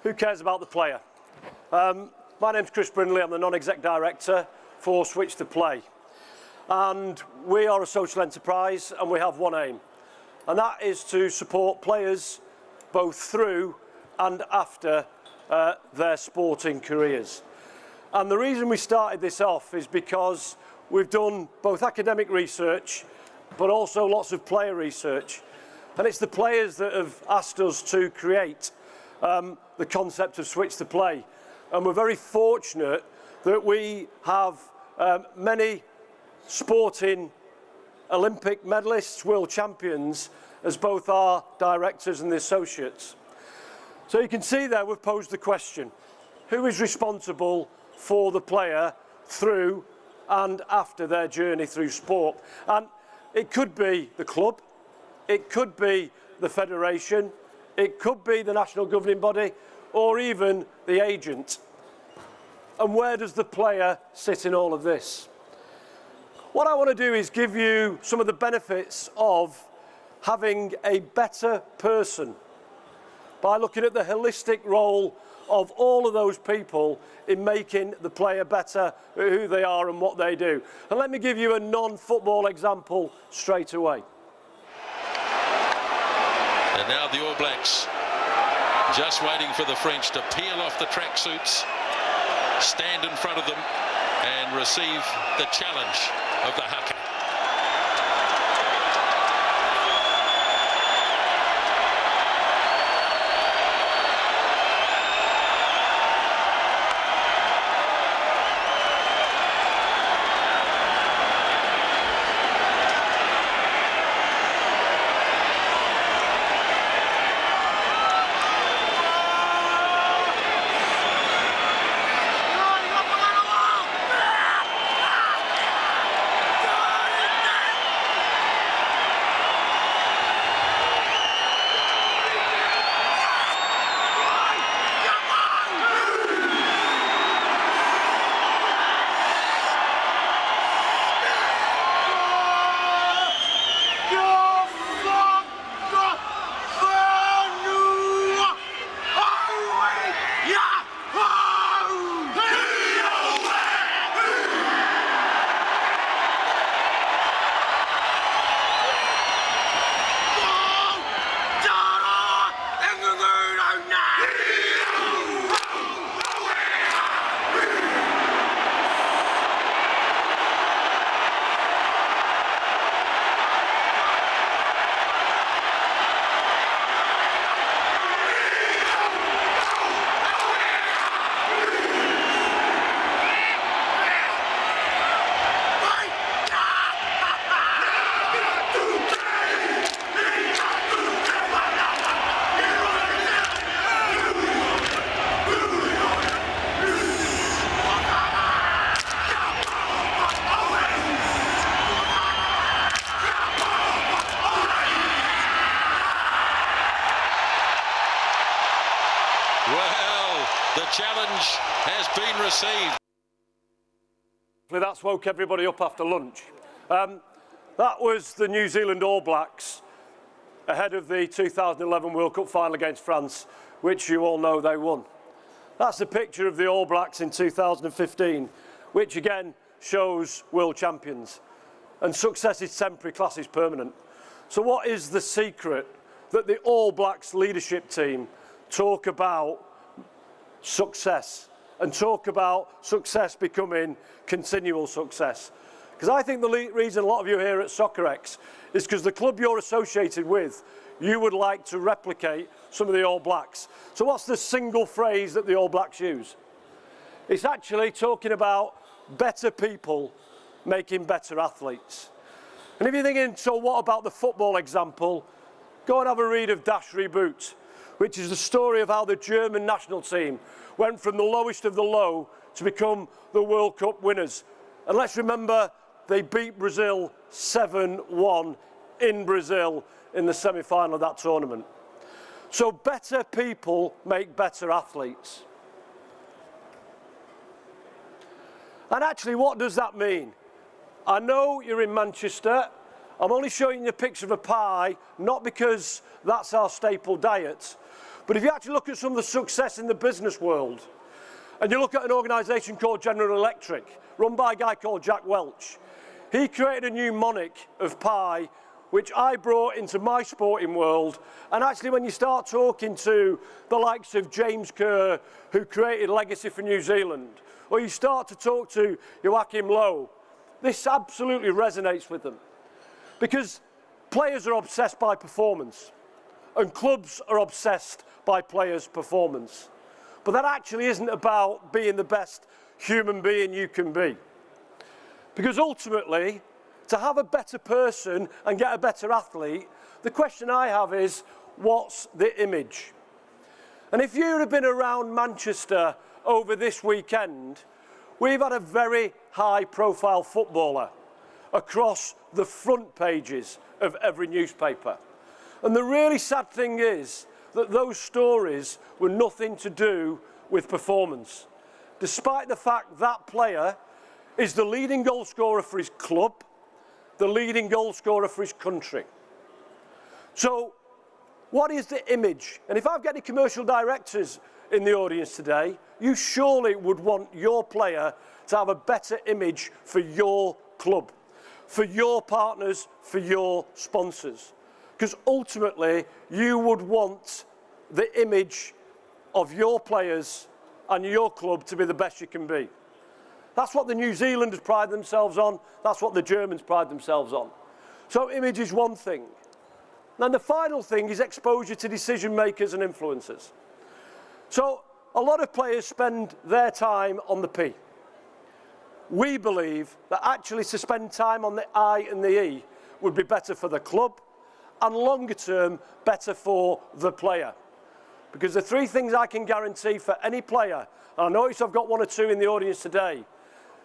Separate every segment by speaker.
Speaker 1: who cares about the player? My name's Chris Brindley, I'm the non-exec director for Switch to Play. And we are a social enterprise and we have one aim. And that is to support players both through and after their sporting careers. And the reason we started this off is because we've done both academic research but also lots of player research. And it's the players that have asked us to create the concept of Switch to Play. And we're very fortunate that we have many sporting Olympic medalists, world champions, as both our directors and the associates. So you can see there we've posed the question, who is responsible for the player through and after their journey through sport? And it could be the club, it could be the federation, it could be the national governing body, or even the agent. And where does the player sit in all of this? What I want to do is give you some of the benefits of having a better person by looking at the holistic role of all of those people in making the player better at who they are and what they do. And let me give you a non-football example straight away.
Speaker 2: And now the All Blacks just waiting for the French to peel off the tracksuits, stand in front of them and receive the challenge of the haka. Well, the challenge has been received.
Speaker 1: That's woke everybody up after lunch. That was the New Zealand All Blacks ahead of the 2011 World Cup final against France, which you all know they won. That's a picture of the All Blacks in 2015, which again shows world champions. And success is temporary, class is permanent. So what is the secret that the All Blacks leadership team talk about success and talk about success becoming continual success? Because I think the reason a lot of you here at Soccerex is because the club you're associated with, you would like to replicate some of the All Blacks. So what's the single phrase that the All Blacks use? It's actually talking about better people making better athletes. And if you're thinking, so what about the football example? Go and have a read of Dash Reboot, which is the story of how the German national team went from the lowest of the low to become the World Cup winners. And let's remember, they beat Brazil 7-1 in Brazil in the semi-final of that tournament. So better people make better athletes. And actually, what does that mean? I know you're in Manchester. I'm only showing you a picture of a pie, not because that's our staple diet, But if you actually look at some of the success in the business world, and you look at an organisation called General Electric, run by a guy called Jack Welch, he created a new mnemonic of pi, which I brought into my sporting world. And actually, when you start talking to the likes of James Kerr, who created Legacy for New Zealand, or you start to talk to Joachim Low, this absolutely resonates with them. Because players are obsessed by performance, and clubs are obsessed by players' performance. But that actually isn't about being the best human being you can be. Because ultimately, to have a better person and get a better athlete, the question I have is, what's the image? And if you have been around Manchester over this weekend, we've had a very high-profile footballer across the front pages of every newspaper. And the really sad thing is that those stories were nothing to do with performance, despite the fact that player is the leading goal scorer for his club, the leading goal scorer for his country. So, what is the image? And if I've got any commercial directors in the audience today, you surely would want your player to have a better image for your club, for your partners, for your sponsors. Because ultimately, you would want the image of your players and your club to be the best you can be. That's what the New Zealanders pride themselves on. That's what the Germans pride themselves on. So image is one thing. Then the final thing is exposure to decision makers and influencers. So a lot of players spend their time on the P. We believe that actually to spend time on the I and the E would be better for the club, and longer term, better for the player. Because the three things I can guarantee for any player, and I notice I've got one or two in the audience today,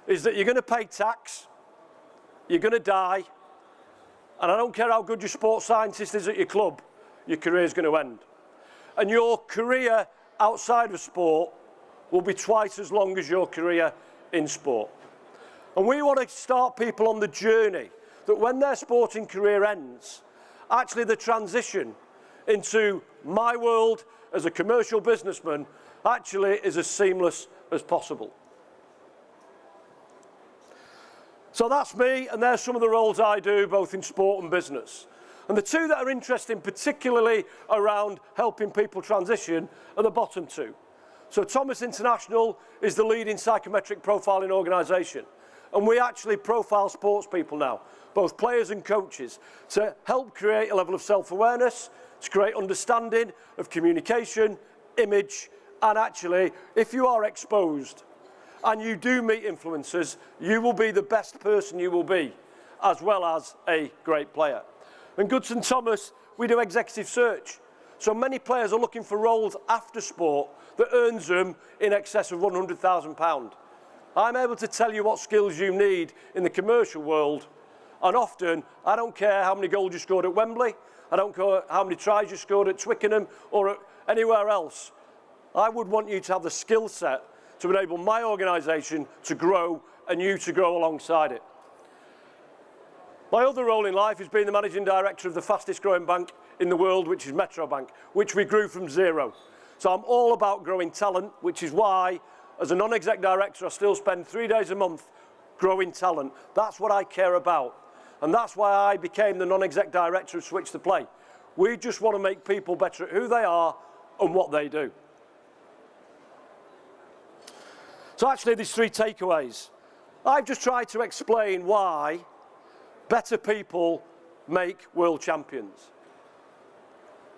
Speaker 1: is that you're going to pay tax, you're going to die, and I don't care how good your sports scientist is at your club, your career is going to end. And your career outside of sport will be twice as long as your career in sport. And we want to start people on the journey that when their sporting career ends, actually the transition into my world as a commercial businessman actually is as seamless as possible. So that's me, and there's some of the roles I do both in sport and business. And the two that are interesting particularly around helping people transition are the bottom two. So Thomas International is the leading psychometric profiling organisation, and we actually profile sports people now, both players and coaches, to help create a level of self-awareness, to create understanding of communication, image, and actually, if you are exposed and you do meet influencers, you will be the best person you will be, as well as a great player. And Goodson Thomas, we do executive search. So many players are looking for roles after sport that earns them in excess of £100,000. I'm able to tell you what skills you need in the commercial world, and often I don't care how many goals you scored at Wembley, I don't care how many tries you scored at Twickenham or at anywhere else. I would want you to have the skill set to enable my organisation to grow and you to grow alongside it. My other role in life is being the managing director of the fastest growing bank in the world, which is Metro Bank, which we grew from zero. So I'm all about growing talent, which is why, as a non-exec director, I still spend 3 days a month growing talent. That's what I care about. And that's why I became the non-exec director of Switch to Play. We just want to make people better at who they are and what they do. So actually, there's three takeaways. I've just tried to explain why better people make world champions.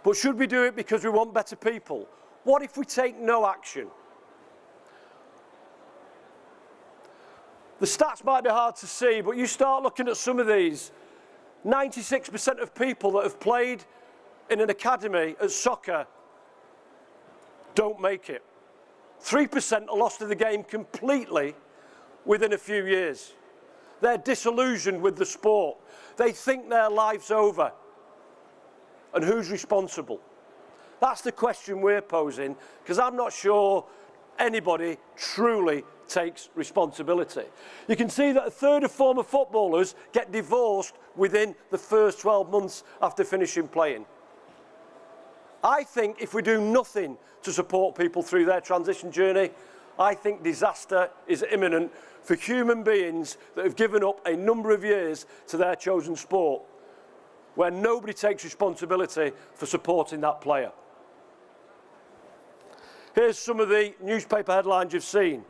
Speaker 1: But should we do it because we want better people? What if we take no action? The stats might be hard to see, but you start looking at some of these. 96% of people that have played in an academy at soccer don't make it. 3% are lost to the game completely within a few years. They're disillusioned with the sport. They think their life's over. And who's responsible? That's the question we're posing, because I'm not sure anybody truly takes responsibility. You can see that a third of former footballers get divorced within the first 12 months after finishing playing. I think if we do nothing to support people through their transition journey, I think disaster is imminent for human beings that have given up a number of years to their chosen sport, where nobody takes responsibility for supporting that player. Here's some of the newspaper headlines you've seen.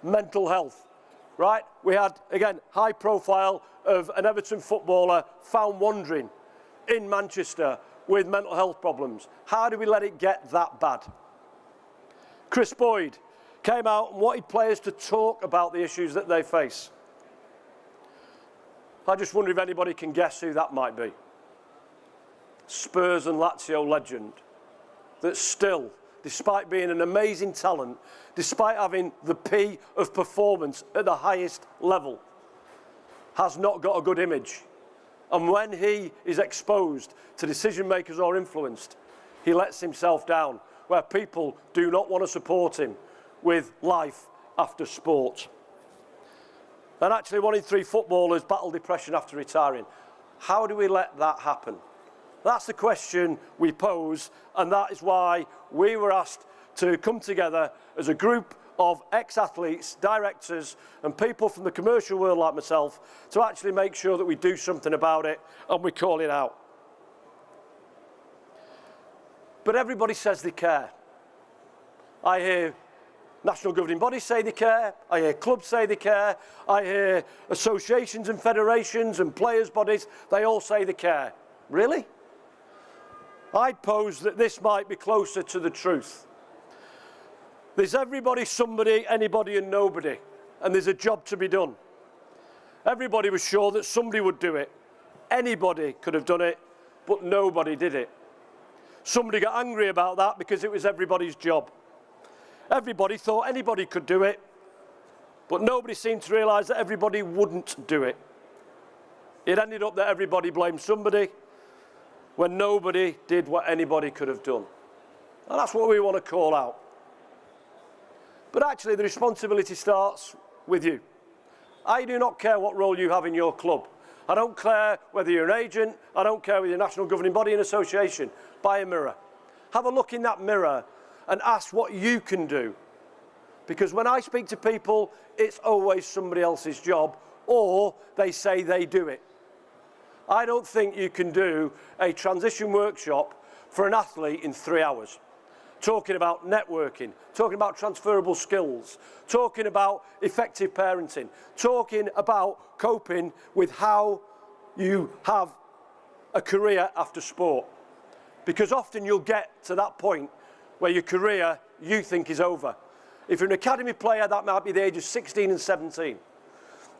Speaker 1: Mental health, right? We had, again, high profile of an Everton footballer found wandering in Manchester with mental health problems. How do we let it get that bad? Chris Boyd came out and wanted players to talk about the issues that they face. I just wonder if anybody can guess who that might be. Spurs and Lazio legend that still, despite being an amazing talent, despite having the P of performance at the highest level, has not got a good image. And when he is exposed to decision makers or influenced, he lets himself down, where people do not want to support him with life after sport. And actually 1 in 3 footballers battle depression after retiring. How do we let that happen? That's the question we pose, and that is why we were asked to come together as a group of ex-athletes, directors and people from the commercial world like myself to actually make sure that we do something about it and we call it out. But everybody says they care. I hear national governing bodies say they care, I hear clubs say they care, I hear associations and federations and players' bodies, they all say they care. Really? I'd pose that this might be closer to the truth. There's everybody, somebody, anybody and nobody, and there's a job to be done. Everybody was sure that somebody would do it. Anybody could have done it, but nobody did it. Somebody got angry about that because it was everybody's job. Everybody thought anybody could do it, but nobody seemed to realise that everybody wouldn't do it. It ended up that everybody blamed somebody when nobody did what anybody could have done. And that's what we want to call out. But actually, the responsibility starts with you. I do not care what role you have in your club. I don't care whether you're an agent, I don't care whether you're a national governing body and association. Buy a mirror. Have a look in that mirror and ask what you can do. Because when I speak to people, it's always somebody else's job, or they say they do it. I don't think you can do a transition workshop for an athlete in 3 hours. Talking about networking, talking about transferable skills, talking about effective parenting, talking about coping with how you have a career after sport. Because often you'll get to that point where your career you think is over. If you're an academy player, that might be the age of 16 and 17.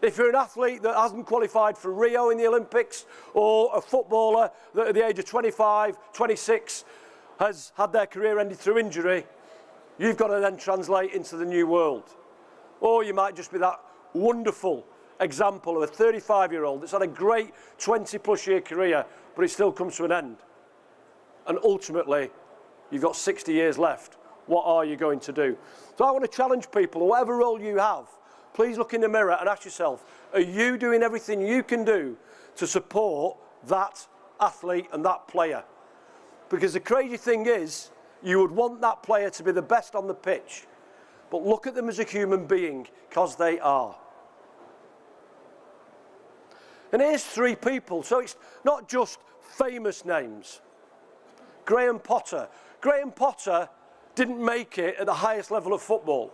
Speaker 1: If you're an athlete that hasn't qualified for Rio in the Olympics, or a footballer that at the age of 25, 26, has had their career ended through injury, you've got to then translate into the new world. Or you might just be that wonderful example of a 35-year-old that's had a great 20-plus year career, but it still comes to an end. And ultimately, you've got 60 years left. What are you going to do? So I want to challenge people, whatever role you have, please look in the mirror and ask yourself, are you doing everything you can do to support that athlete and that player? Because the crazy thing is, you would want that player to be the best on the pitch, but look at them as a human being, because they are. And here's 3 people, so it's not just famous names. Graham Potter. Graham Potter didn't make it at the highest level of football,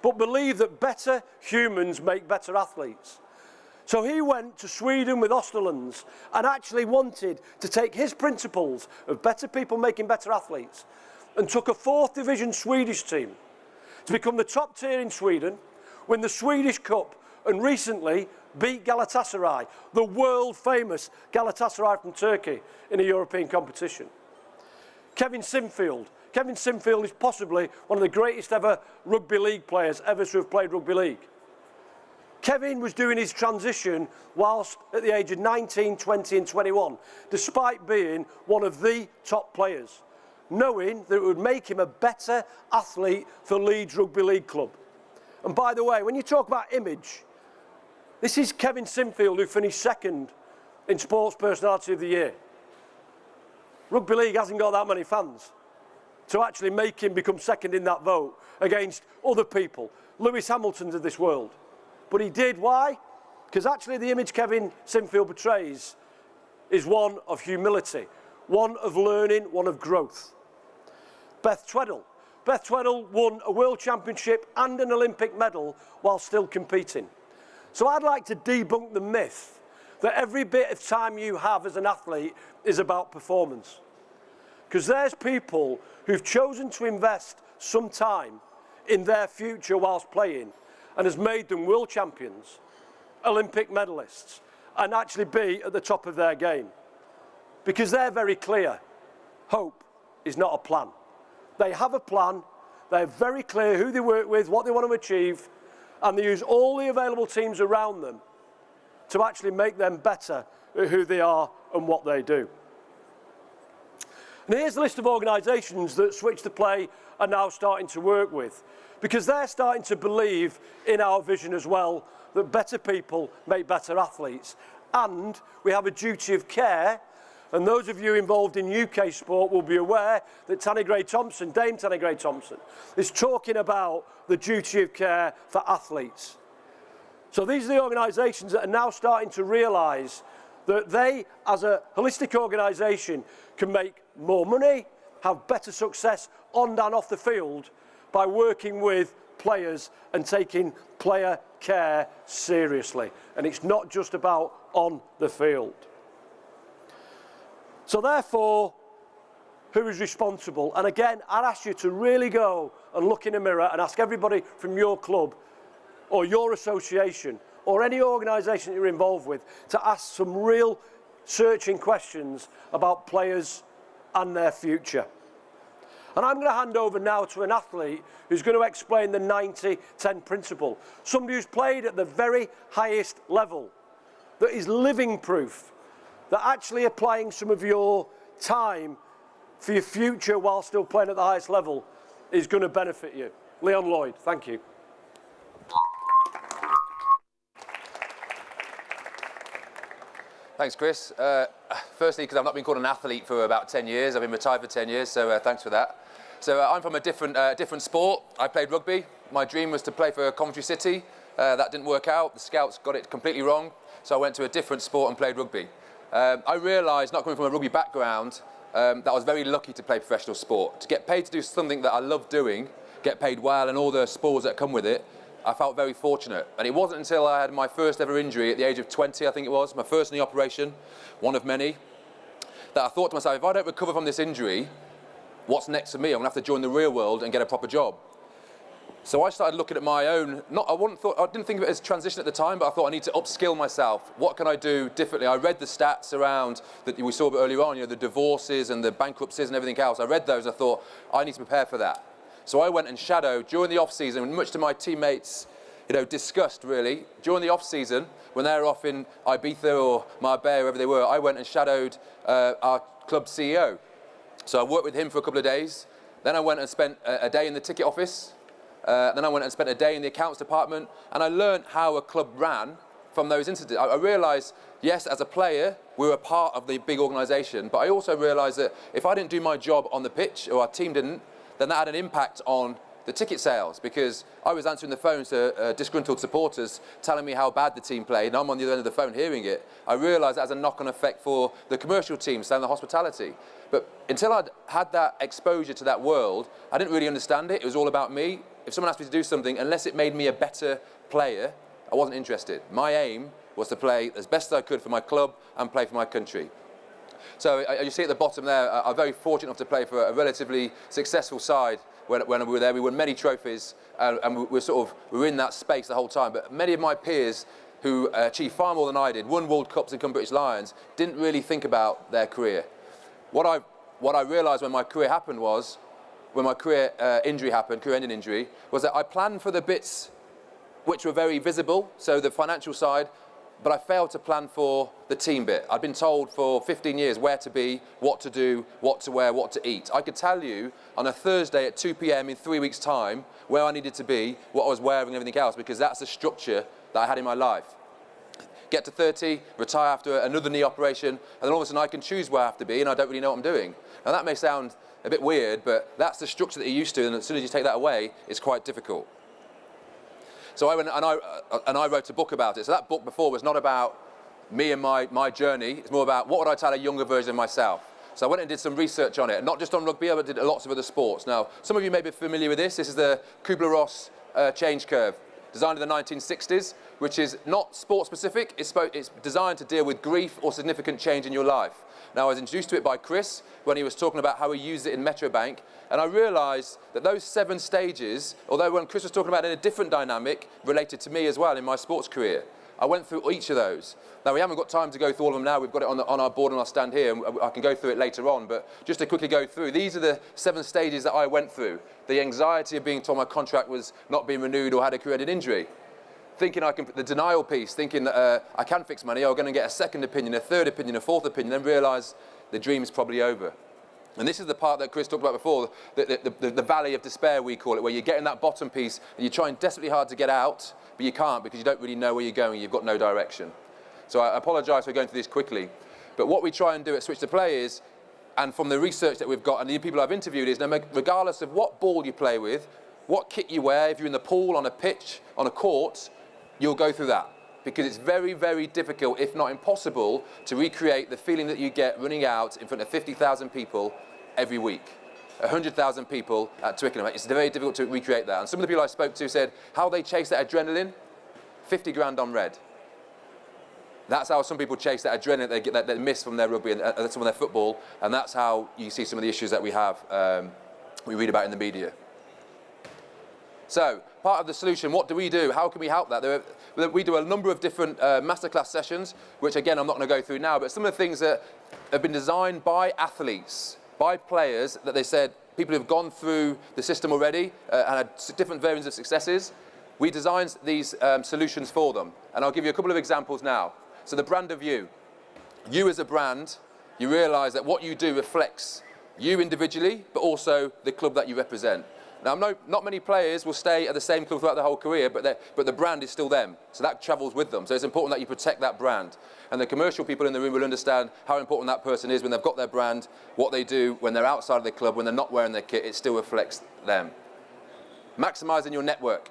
Speaker 1: but believed that better humans make better athletes. So he went to Sweden with Österlunds and actually wanted to take his principles of better people making better athletes and took a 4th division Swedish team to become the top tier in Sweden, win the Swedish Cup, and recently beat Galatasaray, the world famous Galatasaray from Turkey, in a European competition. Kevin Sinfield. Kevin Sinfield is possibly one of the greatest ever rugby league players ever to have played rugby league. Kevin was doing his transition whilst at the age of 19, 20 and 21, despite being one of the top players, knowing that it would make him a better athlete for Leeds Rugby League Club. And by the way, when you talk about image, this is Kevin Sinfield, who finished 2nd in Sports Personality of the Year. Rugby League hasn't got that many fans. to actually make him become second in that vote against other people, Lewis Hamilton's of this world. But he did. Why? Because actually the image Kevin Sinfield portrays is one of humility, one of learning, one of growth. Beth Tweddle. Beth Tweddle won a World Championship and an Olympic medal while still competing. So I'd like to debunk the myth that every bit of time you have as an athlete is about performance. Because there's people who've chosen to invest some time in their future whilst playing and has made them world champions, Olympic medalists, and actually be at the top of their game. Because they're very clear, hope is not a plan. They have a plan, they're very clear who they work with, what they want to achieve, and they use all the available teams around them to actually make them better at who they are and what they do. And here's the list of organisations that Switch the Play are now starting to work with, because they're starting to believe in our vision as well, that better people make better athletes. And we have a duty of care, and those of you involved in UK sport will be aware that Tanni Gray-Thompson, Dame Tanni Gray-Thompson, is talking about the duty of care for athletes. So these are the organisations that are now starting to realise that they, as a holistic organisation, can make more money, have better success on and off the field by working with players and taking player care seriously. And it's not just about on the field. So therefore, who is responsible? And again, I'd ask you to really go and look in a mirror and ask everybody from your club or your association or any organisation you're involved with to ask some real searching questions about players and their future. And I'm going to hand over now to an athlete who's going to explain the 90-10 principle. Somebody who's played at the very highest level, that is living proof that actually applying some of your time for your future while still playing at the highest level is going to benefit you. Leon Lloyd, thank you.
Speaker 3: Thanks, Chris. Firstly, because I've not been called an athlete for about 10 years. I've been retired for 10 years, so thanks for that. So I'm from a different sport. I played rugby. My dream was to play for Coventry City. That didn't work out. The scouts got it completely wrong. So I went to a different sport and played rugby. I realised, not coming from a rugby background, that I was very lucky to play professional sport. To get paid to do something that I love doing, get paid well, and all the spoils that come with it, I felt very fortunate. And it wasn't until I had my first ever injury at the age of 20, I think it was, my first knee operation, one of many, that I thought to myself, if I don't recover from this injury, what's next for me? I'm going to have to join the real world and get a proper job. So I started looking at my own, I didn't think of it as transition at the time, but I thought I need to upskill myself. What can I do differently? I read the stats around that we saw a bit earlier on, the divorces and the bankruptcies and everything else. I read those and I thought, I need to prepare for that. So I went and shadowed during the off-season, much to my teammates' disgust really. During the off-season, when they were off in Ibiza or Marbella, wherever they were, I went and shadowed our club CEO. So I worked with him for a couple of days. Then I went and spent a day in the ticket office. Then I went and spent a day in the accounts department, and I learned how a club ran from those incidents. I realised, yes, as a player, we were a part of the big organisation, but I also realised that if I didn't do my job on the pitch, or our team didn't, then that had an impact on the ticket sales, because I was answering the phones to disgruntled supporters telling me how bad the team played, and I'm on the other end of the phone hearing it. I realised that has a knock-on effect for the commercial teams selling the hospitality. But until I'd had that exposure to that world, I didn't really understand it. It was all about me. If someone asked me to do something, unless it made me a better player, I wasn't interested. My aim was to play as best as I could for my club and play for my country. So you see at the bottom there, I'm very fortunate enough to play for a relatively successful side. When we were there, we won many trophies, and we were in that space the whole time. But many of my peers who achieved far more than I did, won World Cups and become British Lions, didn't really think about their career. What I realised when my career happened was, when my career injury happened, career-ending injury, was that I planned for the bits which were very visible, so the financial side, but I failed to plan for the team bit. I'd been told for 15 years where to be, what to do, what to wear, what to eat. I could tell you on a Thursday at 2 p.m. in 3 weeks' time where I needed to be, what I was wearing and everything else, because that's the structure that I had in my life. Get to 30, retire after another knee operation, and then all of a sudden I can choose where I have to be and I don't really know what I'm doing. Now that may sound a bit weird, but that's the structure that you're used to, and as soon as you take that away, it's quite difficult. So I went and I wrote a book about it. So that book before was not about me and my journey. It's more about what would I tell a younger version of myself. So I went and did some research on it, and not just on rugby, but did lots of other sports. Now, some of you may be familiar with this. This is the Kubler-Ross change curve, designed in the 1960s, which is not sport-specific. It's designed to deal with grief or significant change in your life. Now, I was introduced to it by Chris when he was talking about how he used it in Metrobank, and I realised that those 7 stages, although when Chris was talking about it in a different dynamic, related to me as well in my sports career, I went through each of those. Now, we haven't got time to go through all of them now. We've got it on our board on our stand here, and I can go through it later on. But just to quickly go through, these are the 7 stages that I went through. The anxiety of being told my contract was not being renewed or had a career-ending injury. Thinking the denial piece, thinking that I can fix money, I'm going to get a second opinion, a third opinion, a fourth opinion, then realise the dream is probably over. And this is the part that Chris talked about before, the valley of despair, we call it, where you're getting that bottom piece and you're trying desperately hard to get out, but you can't because you don't really know where you're going, you've got no direction. So I apologise for going through this quickly. But what we try and do at Switch to Play is, and from the research that we've got and the people I've interviewed is, regardless of what ball you play with, what kit you wear, if you're in the pool, on a pitch, on a court, you'll go through that. Because it's very, very difficult, if not impossible, to recreate the feeling that you get running out in front of 50,000 people every week. 100,000 people at Twickenham. It's very difficult to recreate that. And some of the people I spoke to said how they chase that adrenaline, 50 grand on red. That's how some people chase that adrenaline they get that they miss from their rugby and some of their football, and that's how you see some of the issues that we have, we read about in the media. So, part of the solution, what do we do? How can we help that? We do a number of different masterclass sessions, which again I'm not going to go through now, but some of the things that have been designed by athletes, by players, that they said people who have gone through the system already and had different variants of successes, we designed these solutions for them. And I'll give you a couple of examples now. So the brand of you. You as a brand, you realise that what you do reflects you individually, but also the club that you represent. Now, not many players will stay at the same club throughout their whole career, but the brand is still them. So that travels with them. So it's important that you protect that brand. And the commercial people in the room will understand how important that person is when they've got their brand, what they do when they're outside of the club, when they're not wearing their kit, it still reflects them. Maximising your network.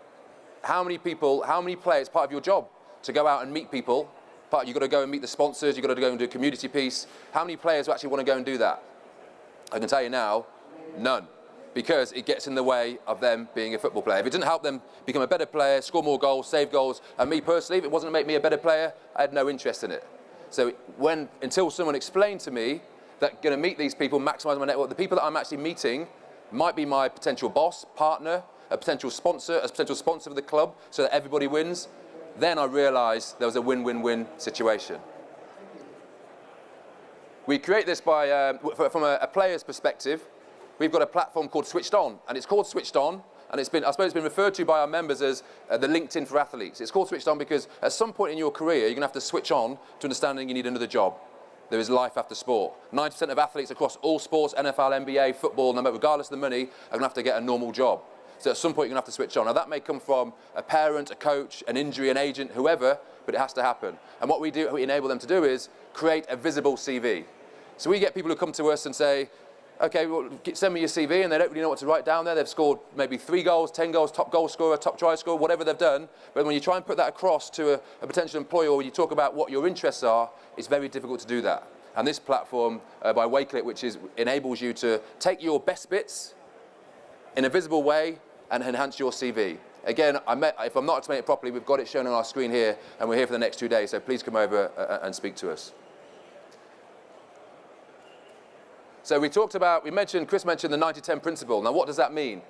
Speaker 3: How many people, how many players, part of your job to go out and meet people, you've got to go and meet the sponsors, you've got to go and do a community piece. How many players actually want to go and do that? I can tell you now, none. Because it gets in the way of them being a football player. If it didn't help them become a better player, score more goals, save goals, and me personally, if it wasn't to make me a better player, I had no interest in it. So until someone explained to me that going to meet these people, maximise my network, the people that I'm actually meeting might be my potential boss, partner, a potential sponsor of the club, so that everybody wins, then I realised there was a win-win-win situation. We create this by, from a player's perspective. We've got a platform called Switched On, and it's called Switched On, and I suppose it's been referred to by our members as the LinkedIn for athletes. It's called Switched On because at some point in your career, you're going to have to switch on to understanding you need another job. There is life after sport. 90% of athletes across all sports, NFL, NBA, football, regardless of the money, are going to have to get a normal job. So at some point, you're going to have to switch on. Now, that may come from a parent, a coach, an injury, an agent, whoever, but it has to happen. And what we enable them to do is create a visible CV. So we get people who come to us and say, okay, well, send me your CV, and they don't really know what to write down there. They've scored maybe 3 goals, 10 goals, top goal scorer, top try scorer, whatever they've done. But when you try and put that across to a potential employer, or when you talk about what your interests are, it's very difficult to do that. And this platform, by Wakelet, which enables you to take your best bits in a visible way and enhance your CV. Again, if I'm not explaining it properly, we've got it shown on our screen here, and we're here for the next 2 days, so please come over and speak to us. So Chris mentioned the 90-10 principle. Now, what does that mean?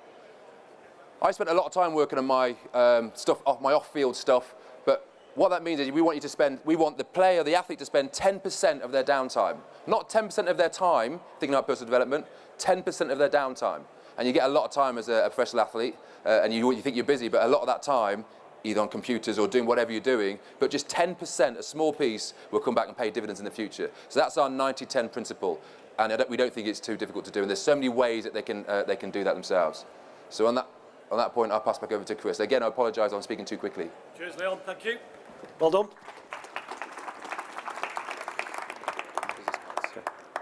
Speaker 3: I spent a lot of time working on my my off-field stuff, but what that means is we want the athlete to spend 10% of their downtime. Not 10% of their time thinking about personal development, 10% of their downtime. And you get a lot of time as a professional athlete, and you think you're busy, but a lot of that time, either on computers or doing whatever you're doing, but just 10%, a small piece, will come back and pay dividends in the future. So that's our 90-10 principle. And we don't think it's too difficult to do. And there's so many ways that they can do that themselves. So on that point, I'll pass back over to Chris. Again, I apologise, I'm speaking too quickly.
Speaker 1: Cheers, Leon. Thank you. Well done.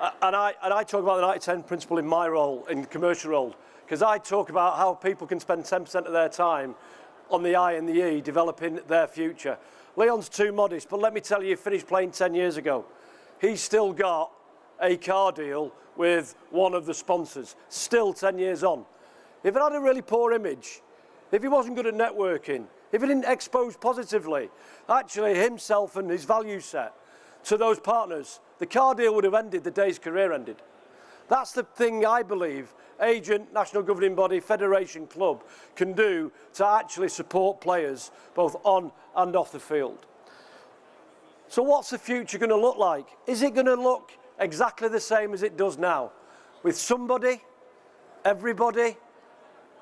Speaker 1: And I talk about the 90-10 principle in my role, in the commercial role, because I talk about how people can spend 10% of their time on the I and the E, developing their future. Leon's too modest, but let me tell you, he finished playing 10 years ago. He's still got a car deal with one of the sponsors, still 10 years on. If it had a really poor image, if he wasn't good at networking, if he didn't expose positively, actually himself and his value set to those partners, the car deal would have ended the day his career ended. That's the thing I believe agent, national governing body, federation, club can do to actually support players both on and off the field. So what's the future going to look like? Is it going to look exactly the same as it does now? With somebody, everybody,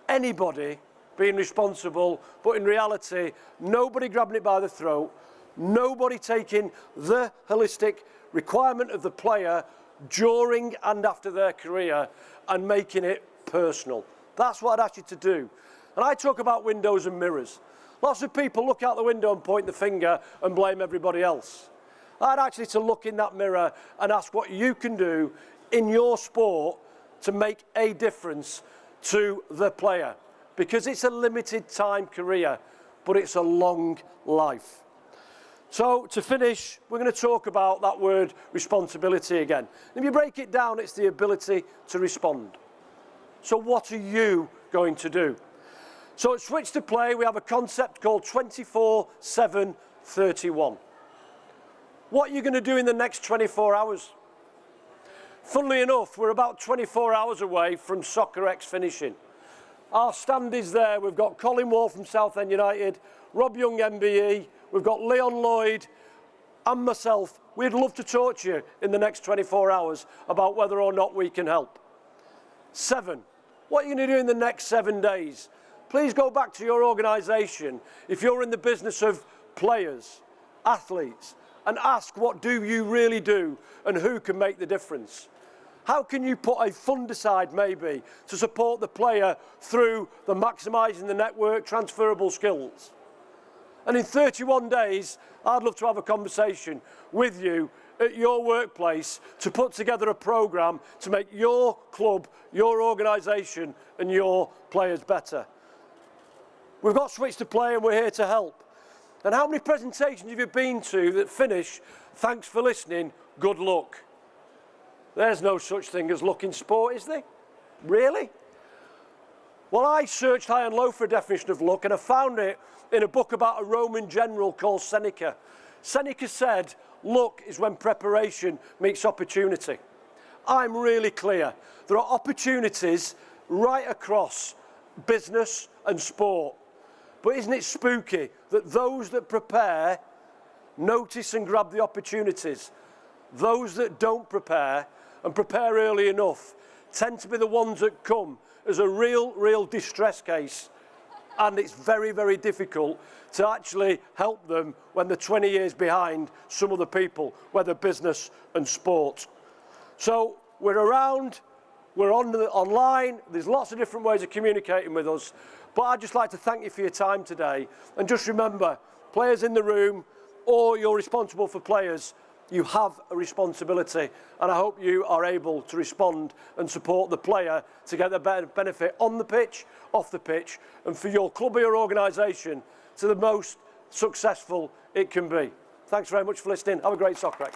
Speaker 1: anybody being responsible, but in reality, nobody grabbing it by the throat, nobody taking the holistic requirement of the player during and after their career and making it personal. That's what I'd ask you to do. And I talk about windows and mirrors. Lots of people look out the window and point the finger and blame everybody else. I'd actually to look in that mirror and ask what you can do in your sport to make a difference to the player. Because it's a limited time career, but it's a long life. So to finish, we're going to talk about that word responsibility again. If you break it down, it's the ability to respond. So what are you going to do? So at Switch to Play, we have a concept called 24/7/31. What are you going to do in the next 24 hours? Funnily enough, we're about 24 hours away from Soccerex finishing. Our stand is there. We've got Colin Wall from Southend United, Rob Young MBE, we've got Leon Lloyd and myself. We'd love to talk to you in the next 24 hours about whether or not we can help. 7, what are you going to do in the next 7 days? Please go back to your organisation if you're in the business of players, athletes, and ask what do you really do and who can make the difference. How can you put a fund aside maybe to support the player through the maximising the network, transferable skills? And in 31 days, I'd love to have a conversation with you at your workplace to put together a programme to make your club, your organisation and your players better. We've got Switch to Play and we're here to help. And how many presentations have you been to that finish, thanks for listening, good luck? There's no such thing as luck in sport, is there? Really? Well, I searched high and low for a definition of luck and I found it in a book about a Roman general called Seneca. Seneca said, luck is when preparation meets opportunity. I'm really clear. There are opportunities right across business and sport. But isn't it spooky that those that prepare notice and grab the opportunities? Those that don't prepare and prepare early enough tend to be the ones that come as a real distress case. And it's very, very difficult to actually help them when they're 20 years behind some other people, whether business and sport. So we're around, we're online, there's lots of different ways of communicating with us. But I'd just like to thank you for your time today. And just remember, players in the room, or you're responsible for players, you have a responsibility. And I hope you are able to respond and support the player to get the benefit on the pitch, off the pitch, and for your club or your organisation to the most successful it can be. Thanks very much for listening. Have a great Soccerex.